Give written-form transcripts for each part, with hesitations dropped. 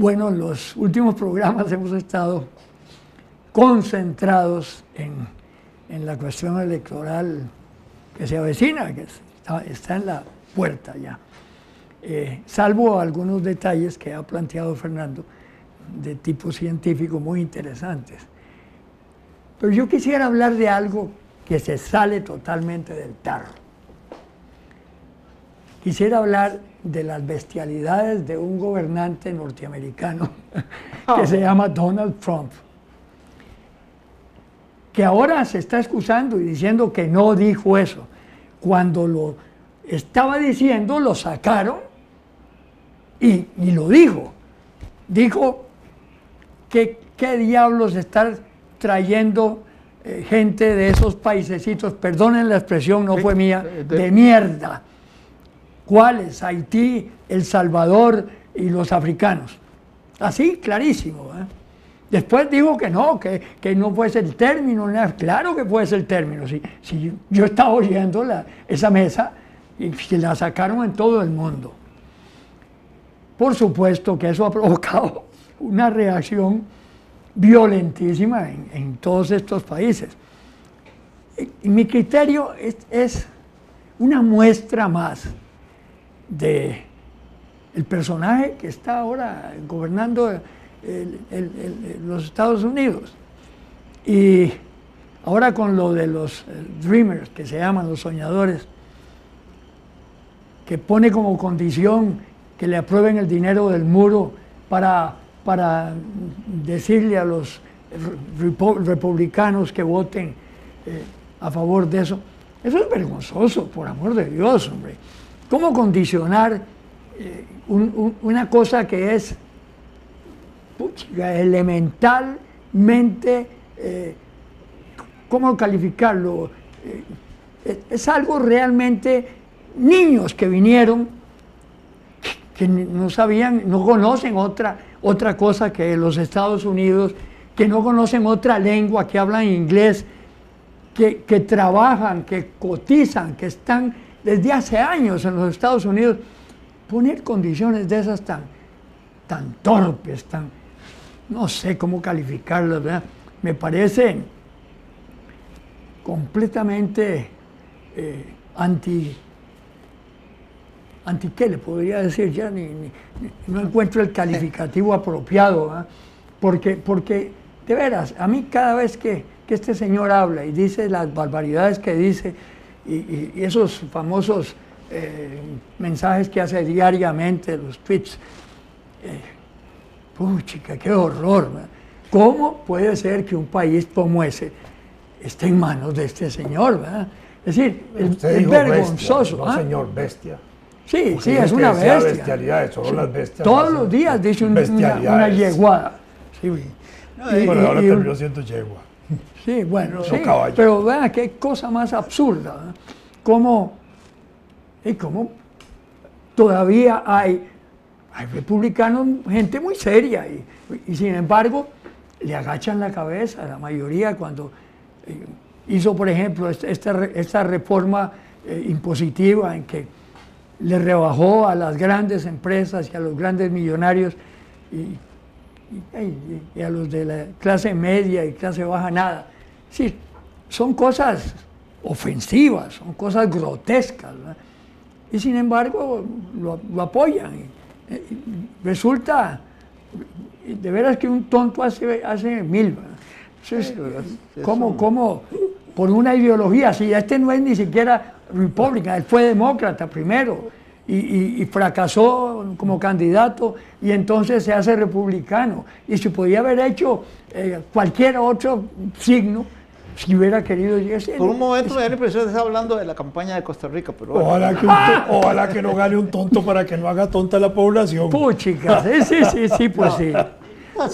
Bueno, los últimos programas hemos estado concentrados en la cuestión electoral que se avecina, que está en la puerta ya. Salvo algunos detalles que ha planteado Fernando de tipo científico muy interesantes. Pero yo quisiera hablar de algo que se sale totalmente del tarro. Quisiera hablar de las bestialidades de un gobernante norteamericano que se llama Donald Trump, que ahora se está excusando y diciendo que no dijo eso. Cuando lo estaba diciendo, lo sacaron y lo dijo. Dijo que qué diablos estar trayendo gente de esos paisecitos, perdonen la expresión, no fue mía, de mierda. ¿Cuáles? Haití, El Salvador y los africanos. Así, clarísimo. Después dijo que no fuese el término. Claro que fuese el término. Si yo estaba oyendo esa mesa y se la sacaron en todo el mundo. Por supuesto que eso ha provocado una reacción violentísima en todos estos países. Y mi criterio es una muestra más de el personaje que está ahora gobernando los Estados Unidos. Y ahora con lo de los dreamers, que se llaman los soñadores, que pone como condición que le aprueben el dinero del muro para decirle a los republicanos que voten a favor de eso. Eso es vergonzoso, por amor de Dios, hombre. ¿Cómo condicionar una cosa que es elementalmente, cómo calificarlo? Es algo realmente, niños que vinieron, que no sabían, no conocen otra cosa que los Estados Unidos, que no conocen otra lengua, que hablan inglés, que trabajan, que cotizan, que están desde hace años en los Estados Unidos. Poner condiciones de esas tan torpes, no sé cómo calificarlas, ¿verdad? Me parece completamente anti qué le podría decir, ya no encuentro el calificativo apropiado, ¿verdad? Porque de veras, a mí cada vez que este señor habla y dice las barbaridades que dice y esos famosos mensajes que hace diariamente, los tweets, puchica, qué horror, ¿verdad? ¿Cómo puede ser que un país como ese esté en manos de este señor, ¿verdad? Es decir, es vergonzoso. Bestia, no, señor, bestia. Sí, porque sí, es una bestia. Bestialidades, solo las bestias. Todos los días dice una yeguada. Sí, bueno, ahora terminó siendo yegua. Sí, bueno, no sí, caballo. Pero vean qué cosa más absurda, ¿no? Cómo todavía hay republicanos, gente muy seria, y sin embargo le agachan la cabeza a la mayoría cuando hizo, por ejemplo, esta reforma impositiva en que le rebajó a las grandes empresas y a los grandes millonarios y a los de la clase media y clase baja nada. Sí, son cosas ofensivas, son cosas grotescas, ¿verdad? Y sin embargo lo apoyan. Resulta de veras que un tonto hace mil, ¿verdad? Entonces, ¿cómo por una ideología? Si este no es ni siquiera republicano, él fue demócrata primero y fracasó como candidato y entonces se hace republicano. Y se podía haber hecho cualquier otro signo si hubiera querido llegar. Por un momento me da la impresión de estar hablando de la campaña de Costa Rica, pero ojalá que no gane un tonto para que no haga tonta la población. Puchica, sí, pues sí.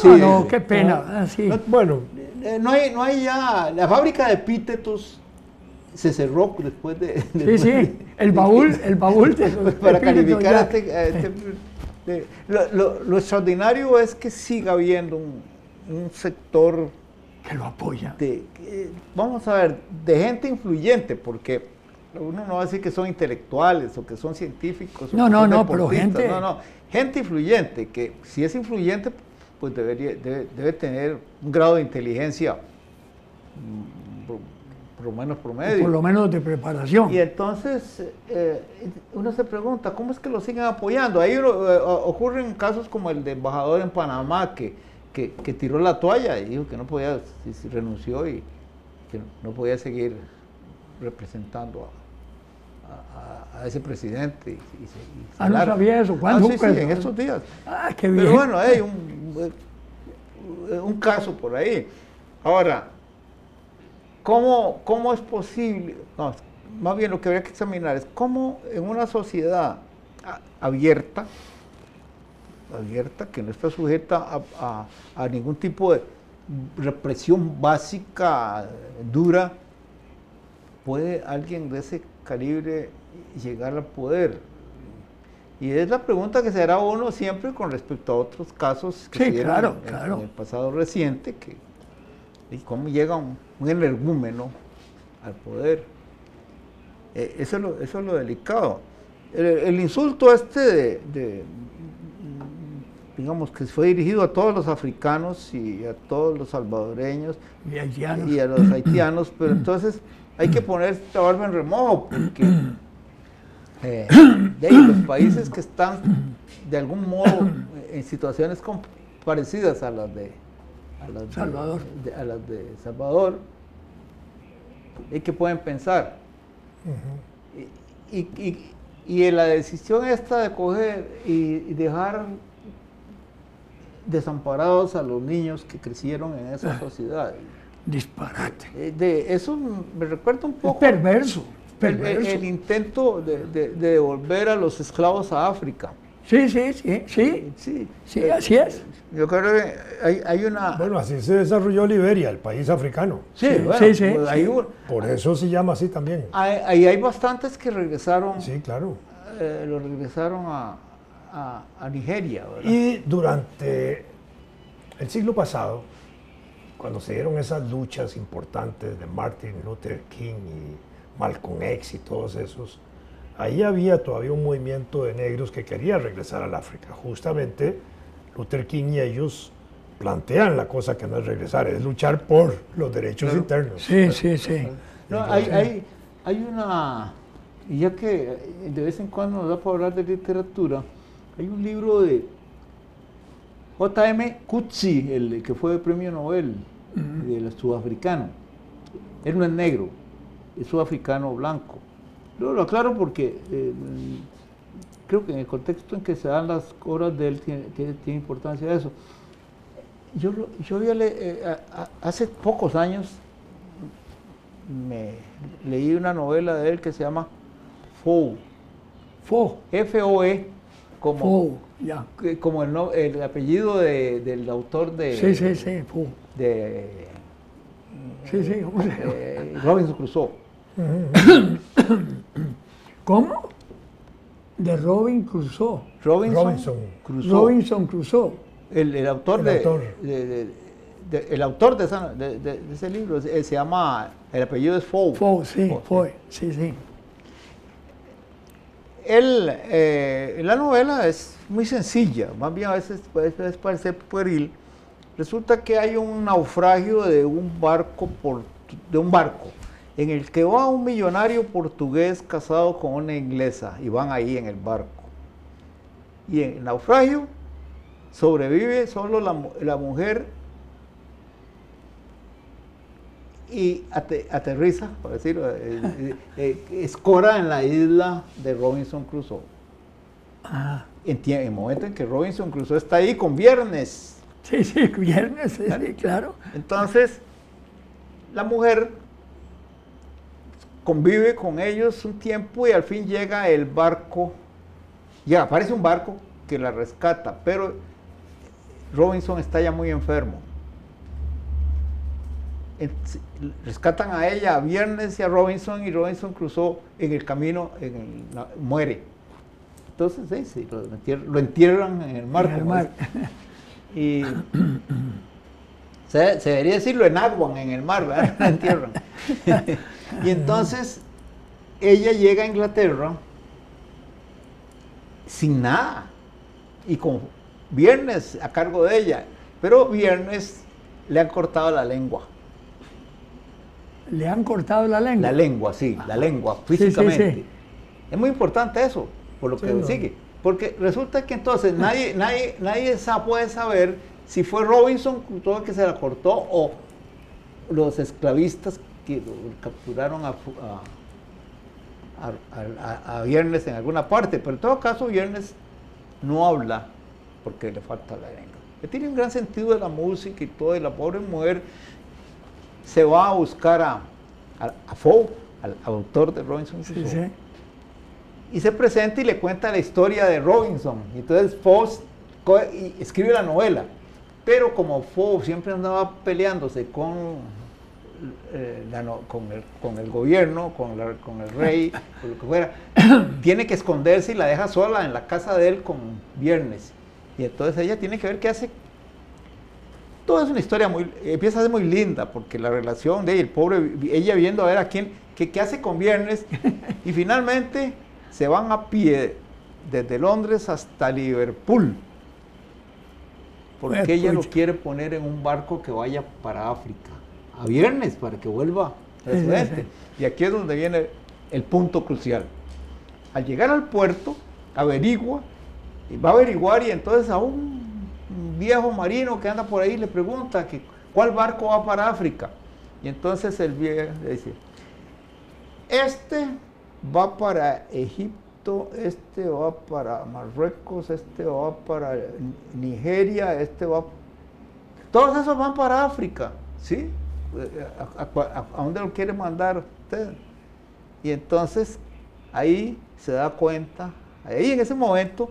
No, qué pena. Sí. Bueno, no hay ya, la fábrica de epítetos se cerró después de sí, el baúl para calificar lo extraordinario es que siga habiendo un sector que lo apoya. Vamos a ver, de gente influyente, porque uno no va a decir que son intelectuales o que son científicos. No, o que no, son no, pero deportistas, gente... no, gente influyente, que si es influyente, pues debe tener un grado de inteligencia por lo menos promedio. Por lo menos de preparación. Y entonces uno se pregunta, ¿cómo es que lo siguen apoyando? Ahí ocurren casos como el del embajador en Panamá que tiró la toalla y dijo que no podía, renunció y que no podía seguir representando a ese presidente. No sabía eso. ¿Cuándo? Sí, en estos días. Qué bien. Pero bueno, hay un caso por ahí. Ahora, ¿cómo es posible? No, más bien lo que habría que examinar es cómo en una sociedad abierta, que no está sujeta a ningún tipo de represión básica, dura, puede alguien de ese calibre llegar al poder. Y es la pregunta que se hará uno siempre con respecto a otros casos que se dieron en el pasado reciente, y cómo llega un energúmeno al poder. Eso es lo delicado. El insulto digamos que fue dirigido a todos los africanos y a todos los salvadoreños y a los haitianos, pero entonces hay que poner esta barba en remojo, porque los países que están de algún modo en situaciones parecidas a las de Salvador, y que pueden pensar. Y en la decisión esta de coger y dejar desamparados a los niños que crecieron en esa sociedad. Disparate. Eso me recuerda un poco. Es perverso. El intento de devolver a los esclavos a África. Sí, así es. Yo creo que hay una... Bueno, así se desarrolló Liberia, el país africano. Sí. Por eso se llama así también. Ahí hay bastantes que regresaron. Sí, claro. Lo regresaron a Nigeria, ¿verdad? Y durante el siglo pasado, cuando se dieron esas luchas importantes de Martin Luther King y Malcolm X y todos esos, ahí había todavía un movimiento de negros que quería regresar al África. Justamente Luther King y ellos plantean la cosa que no es regresar, es luchar por los derechos internos. Sí. No, hay una, y ya que de vez en cuando nos da para hablar de literatura, hay un libro de J.M. Coetzee, el que fue premio Nobel, del sudafricano. Él no es negro, es sudafricano blanco. Lo aclaro porque creo que en el contexto en que se dan las obras de él tiene importancia eso. Yo hace pocos años leí una novela de él que se llama Foe. F-O-E, como el apellido del autor de... Sí, Foe. ¿Cómo se llama? Robinson Crusoe. ¿Cómo? De Robin Crusoe. Robinson Crusoe. El autor de ese libro se llama, el apellido es Foe. Foe. La novela es muy sencilla, más bien a veces puede parecer pueril. Resulta que hay un naufragio de un barco en el que va un millonario portugués casado con una inglesa y van ahí en el barco. Y en el naufragio sobrevive solo la mujer y aterriza, por decirlo, escora en la isla de Robinson Crusoe. En el momento en que Robinson Crusoe está ahí con Viernes. Sí, Viernes, sí, claro. Entonces, la mujer convive con ellos un tiempo y al fin llega el barco, aparece un barco que la rescata, pero Robinson está ya muy enfermo. Rescatan a ella, a Viernes y a Robinson, y Robinson Crusoe en el camino muere. Entonces sí, lo entierran en el mar. Y se debería decirlo en agua, en el mar, ¿verdad? Lo entierran. Y entonces ella llega a Inglaterra sin nada y con Viernes a cargo de ella, pero Viernes le han cortado la lengua. ¿Le han cortado la lengua? La lengua, sí, la lengua, Sí, sí, físicamente. sí. Es muy importante eso, por lo que no. sigue. Porque resulta que entonces nadie puede saber si fue Robinson todo el que se la cortó o los esclavistas que lo capturaron a Viernes en alguna parte. Pero en todo caso, Viernes no habla porque le falta la lengua. Que tiene un gran sentido de la música y todo, y la pobre mujer se va a buscar a Foe, al autor de Robinson Sí, Crusoe, sí. y se presenta y le cuenta la historia de Robinson. Y entonces Foe escribe la novela, pero como Foe siempre andaba peleándose con el gobierno, con el rey, con lo que fuera, tiene que esconderse y la deja sola en la casa de él con Viernes. Y entonces ella tiene que ver qué hace. Todo es una historia empieza a ser muy linda, porque la relación de ella, el pobre, ella viendo a ver a quién, qué hace con Viernes, y finalmente se van a pie desde Londres hasta Liverpool, porque ella lo quiere poner en un barco que vaya para África, a Viernes, para que vuelva al sudeste. Y aquí es donde viene el punto crucial. Al llegar al puerto, va a averiguar, y entonces a un viejo marino que anda por ahí le pregunta que cuál barco va para África. Y entonces el viejo le dice, este va para Egipto, este va para Marruecos, este va para Nigeria, todos esos van para África, ¿sí? ¿A dónde lo quiere mandar usted? Y entonces ahí se da cuenta, ahí en ese momento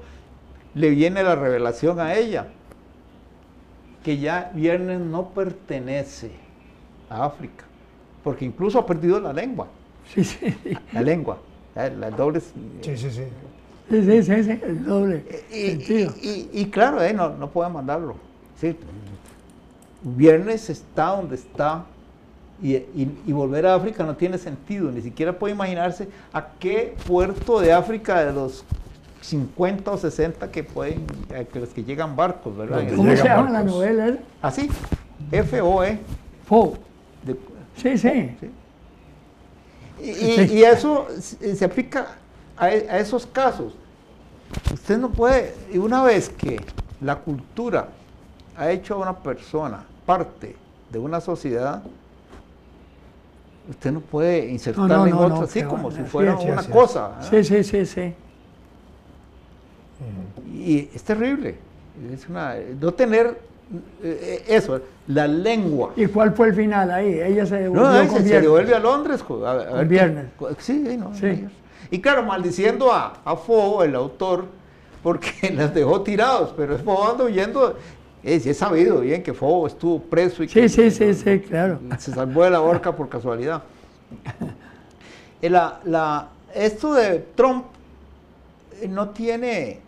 le viene la revelación a ella, que ya Viernes no pertenece a África, porque incluso ha perdido la lengua. Sí, sí. La lengua, el doble. Sí, sí, sí. Sí, sí, sí, sí, el doble sentido. Y claro, no puede mandarlo. Sí. Viernes está donde está, y volver a África no tiene sentido. Ni siquiera puede imaginarse a qué puerto de África de los 50 o 60 los que llegan barcos, ¿verdad? ¿Cómo se llama la barcos. novela? Así, F-O-E. Foe. de- Sí, sí. ¿sí? Y eso se aplica a esos casos. Usted no puede, y una vez que la cultura ha hecho a una persona parte de una sociedad, usted no puede insertarla en otra así como si fuera sí, una sí. cosa. ¿verdad? Sí, sí, sí, sí. Y es terrible. No tener eso, la lengua. ¿Y cuál fue el final ahí? Ella se devolvió No, con se Viernes. devuelve a Londres. A ver Viernes. Sí, no. Sí. Y claro, maldiciendo a Foe, el autor, porque las dejó tirados, pero Foe anda huyendo. Es sabido bien que Foe estuvo preso y Sí, que sí, sí, sí, claro. se salvó de la horca por casualidad. Esto de Trump no tiene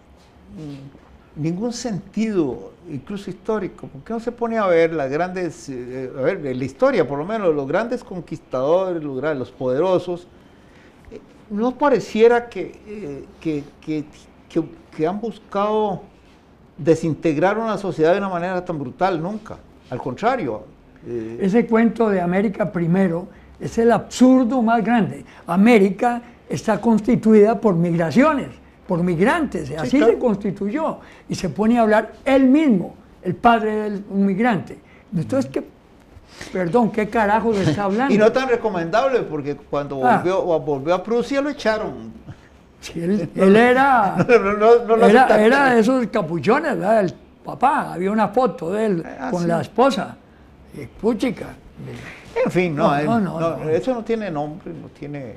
ningún sentido, incluso histórico. ¿Por qué no se pone a ver las grandes, la historia, por lo menos, los grandes conquistadores, los poderosos? No pareciera que han buscado desintegrar una sociedad de una manera tan brutal, nunca. Al contrario. Ese cuento de América primero es el absurdo más grande. América está constituida por migraciones, por migrantes, así claro. se constituyó. Y se pone a hablar él mismo, el padre del migrante. Entonces, ¿qué carajo le está hablando? Y no tan recomendable, porque cuando volvió a Prusia lo echaron. Sí, él era, No era de esos capuchones, ¿verdad? El papá, había una foto de él con sí. la esposa. Y puchica. En fin, No, eso no tiene nombre, no tiene.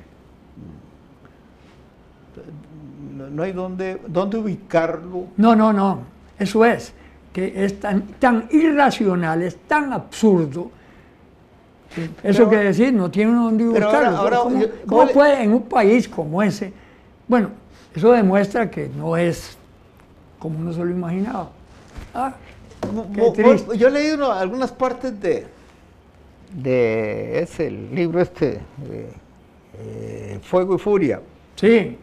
No hay dónde ubicarlo. No. Eso es, que es tan irracional, es tan absurdo. Eso que decir, no tiene dónde Pero buscarlo. ahora, ¿Cómo puede en un país como ese? Bueno, eso demuestra que no es como uno se lo imaginaba. Qué triste. Yo he leído algunas partes de ese libro Fuego y Furia. Sí.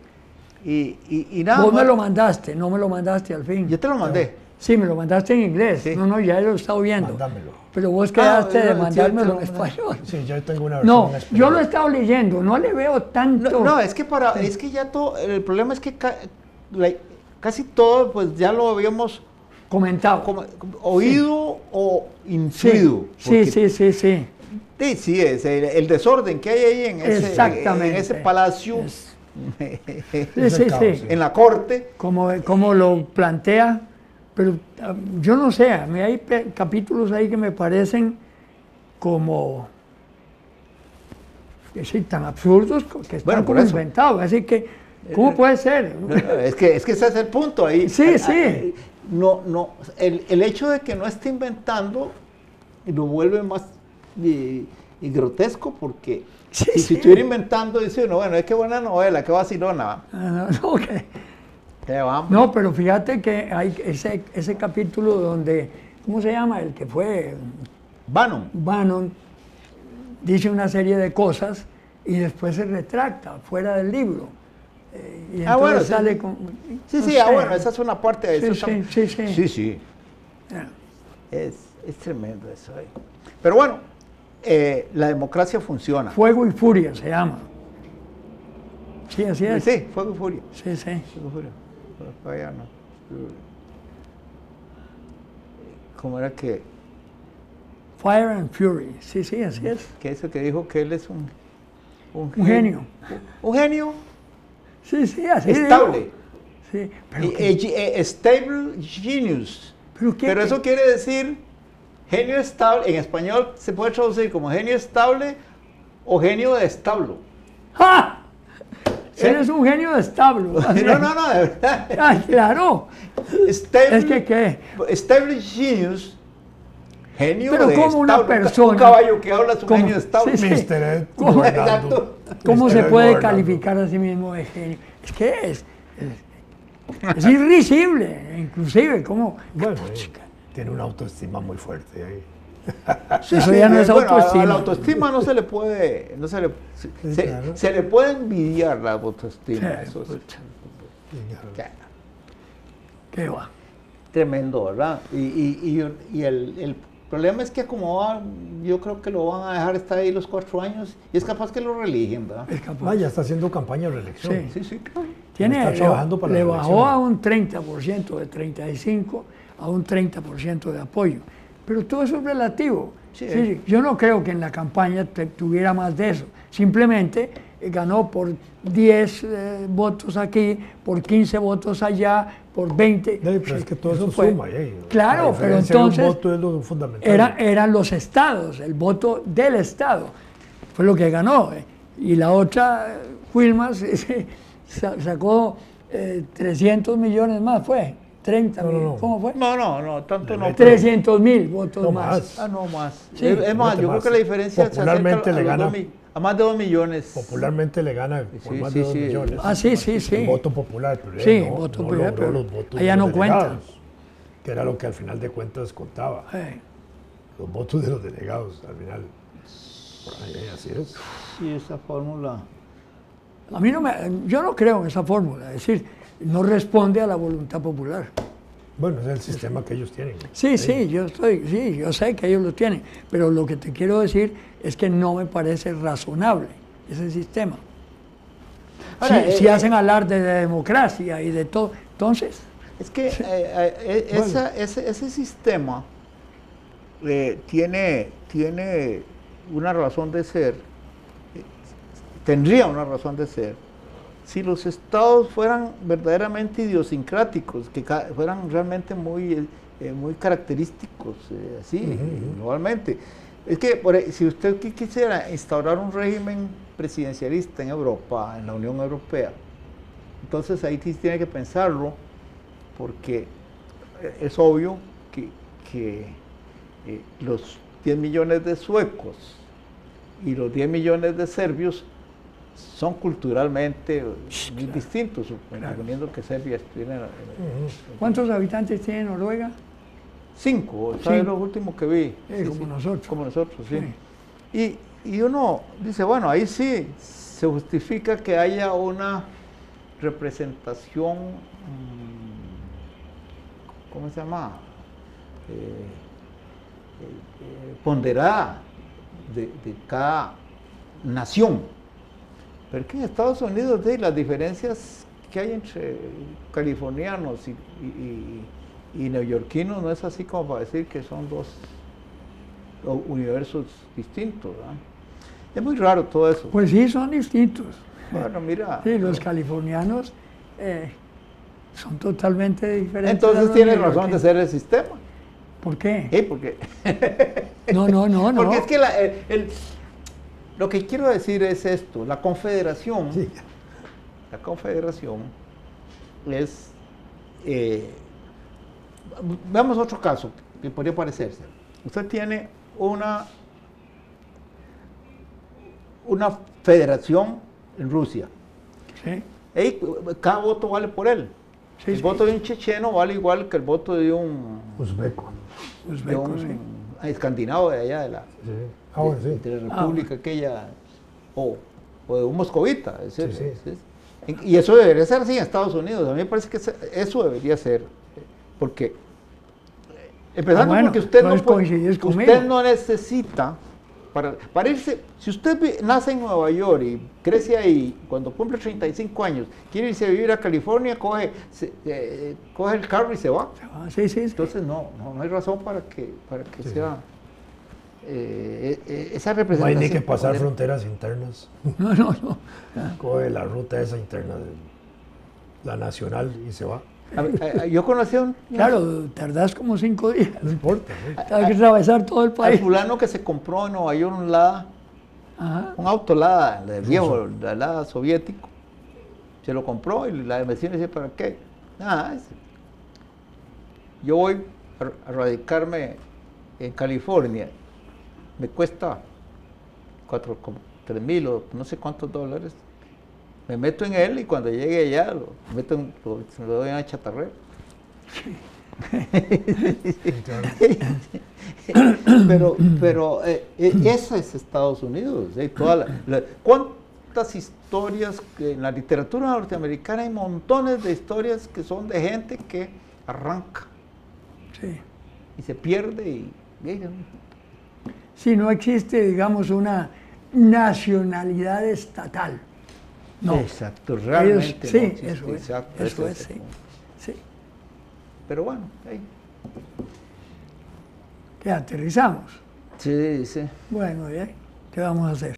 Y nada Vos me más. lo mandaste, no me lo mandaste al fin. Yo te lo mandé. Sí, me lo mandaste en inglés. Sí. No, ya lo he estado viendo. Mándamelo. Pero vos quedaste de sí, mandármelo sí, en español. Sí, yo tengo una versión No, en español. yo lo he estado leyendo, no le veo tanto. No, es que es que ya todo, el problema es que casi todo, pues ya lo habíamos Comentado. oído o influido. Sí, sí, sí, sí. Sí, sí, es el desorden que hay ahí Exactamente. en ese palacio, Sí, sí, caos, sí. sí. en la corte. Como lo plantea, pero yo no sé, a mí hay capítulos ahí que me parecen como sí, tan absurdos que están Bueno, por como eso. inventados. Así que, ¿cómo puede ser? Es que ese es el punto ahí. Sí, sí. No, el hecho de que no esté inventando lo vuelve más y grotesco porque Sí, si sí. estuviera inventando, dice uno, bueno, es que buena novela, qué vacilona. No, Vamos. no, pero fíjate que hay ese capítulo donde, ¿cómo se llama? El que fue Bannon. Bannon, dice una serie de cosas y después se retracta fuera del libro. Y entonces Bueno, sí, sale sí. con... Sí, no sí, sé. bueno, esa es una parte de eso. Sí, sí, sí, sí. Sí, sí. Ya. Es tremendo eso ahí. Pero bueno, la democracia funciona. Fuego y Furia se llama. Sí, así es. Sí, fuego y furia. Sí, sí. Fuego y furia. Vaya, no. ¿Cómo era que Fire and Fury. Sí, sí, así es. eso que dijo que él es un Un genio. Un genio Sí, sí, así estable. digo. Sí, pero, Stable genius. pero eso quiere decir genio estable. En español se puede traducir como genio estable o genio de establo. ¡Ja! ¿Sí? Eres un genio de establo. No, de verdad. Ay, claro. Stable, Es que, ¿qué? Stable genius, genio Pero de como una establo. persona- Un caballo que habla es un como- genio de establo. sí, sí. Mr. Ed ¿Cómo? gobernando. Exacto. ¿Cómo Mr. se Ed puede gobernando. calificar a sí mismo de genio? Es que es irrisible, inclusive, ¿cómo? Bueno, tiene una autoestima muy fuerte ahí. Eso ya no es Bueno, autoestima. a la autoestima no se le puede, claro. se le puede envidiar la autoestima. Sí, Eso es ya, ¿Qué va? tremendo, ¿verdad? Y el problema es que como yo creo que lo van a dejar estar ahí los 4 años y es capaz que lo religen, ¿verdad? Es capaz. Vaya, está haciendo campaña de reelección. Sí. Sí, sí, claro. Está trabajando para le la bajó elección. a un 30%, de 35% a un 30% de apoyo. Pero todo eso es relativo. Sí. Sí, yo no creo que en la campaña tuviera más de eso. Simplemente ganó por 10 votos aquí, por 15 votos allá, por 20. Pero es que todo eso fue- suma. Claro, La pero diferencia de un entonces voto es lo fundamental. eran los estados, el voto del estado. Fue lo que ganó. Y la otra, Wilmas, sacó 300 millones más, ¿fue? 30 mil, no. ¿cómo fue? No, tanto no. 300.000 votos No más. más. Ah, no más. Sí. Es más, yo creo que la diferencia se acerca Popularmente le los gana. a más de 2 millones. Popularmente le gana por Sí, más sí, de 2 sí. millones. Ah, sí, sí, sí. El voto popular, pero Sí, no, voto no popular, logró pero los votos allá de los no cuenta. delegados, que era lo que al final de cuentas contaba. Los votos de los delegados, al final. Así es. Sí, esa fórmula. A mí yo no creo en esa fórmula, es decir, no responde a la voluntad popular. Bueno, es el sistema que ellos tienen. Sí, yo sé que ellos lo tienen, pero lo que te quiero decir es que no me parece razonable ese sistema. Ahora, Si hacen alarde de democracia y de todo, entonces, Es que ese sistema tiene una razón de ser, tendría una razón de ser, si los estados fueran verdaderamente idiosincráticos, que fueran realmente muy característicos, así, globalmente. Es que si usted quisiera instaurar un régimen presidencialista en Europa, en la Unión Europea, entonces ahí tiene que pensarlo, porque es obvio que los 10 millones de suecos y los 10 millones de serbios son culturalmente muy distintos, suponiendo que Serbia estuviera... ¿cuántos habitantes tiene Noruega? 5, ¿sabes lo último que vi? Como nosotros. Como nosotros, sí. Y uno dice, bueno, ahí sí se justifica que haya una representación, ¿cómo se llama? Ponderada de cada nación. Pero que en Estados Unidos las diferencias que hay entre californianos y neoyorquinos no es así como para decir que son dos universos distintos, ¿verdad? Es muy raro todo eso. Pues sí, son distintos. Bueno, mira. Sí, los californianos son totalmente diferentes. Entonces tiene razón de ser el sistema. ¿Por qué? Porque No. porque es que lo que quiero decir es esto, la confederación es, veamos otro caso que podría parecerse. Usted tiene una federación en Rusia. Sí. Y cada voto vale por él. Sí, el sí. voto de un checheno vale igual que el voto de un Uzbeco. Sí. escandinavo de allá de la, Sí. Bueno, sí. de la república aquella, o de un moscovita. Es decir, Sí. y eso debería ser así en Estados Unidos. A mí me parece que eso debería ser. Porque, empezando bueno, porque usted entonces coincides conmigo. usted no necesita, para irse, si usted nace en Nueva York y crece ahí, cuando cumple 35 años, quiere irse a vivir a California, coge el carro y se va. Sí. Entonces no hay razón para que Sí. sea esa No hay representación. ni que pasar fronteras internas. No. Coge la ruta esa interna de la nacional y se va. Yo conocí a un Claro, tardás como 5 días. No importa. ¿Sí? Hay que atravesar todo el al país. fulano que se compró en Nueva York un Lada, Ajá. un auto Lada, del viejo, el Lada soviético. Se lo compró y la vecina dice, ¿para qué? Nada, yo voy a radicarme en California. Me cuesta 3,000 o no sé cuántos dólares. Me meto en él y cuando llegue allá lo doy en la chatarrera. pero esa es Estados Unidos. ¿Cuántas historias en la literatura norteamericana? Hay montones de historias que son de gente que arranca Sí. y se pierde y Si no existe, digamos, una nacionalidad estatal. No. Exacto, realmente Sí, no existe, eso es. exacto, Eso ese es, el sí. punto. Sí. Pero bueno, ahí. Que aterrizamos. Sí. Bueno, ¿qué vamos a hacer?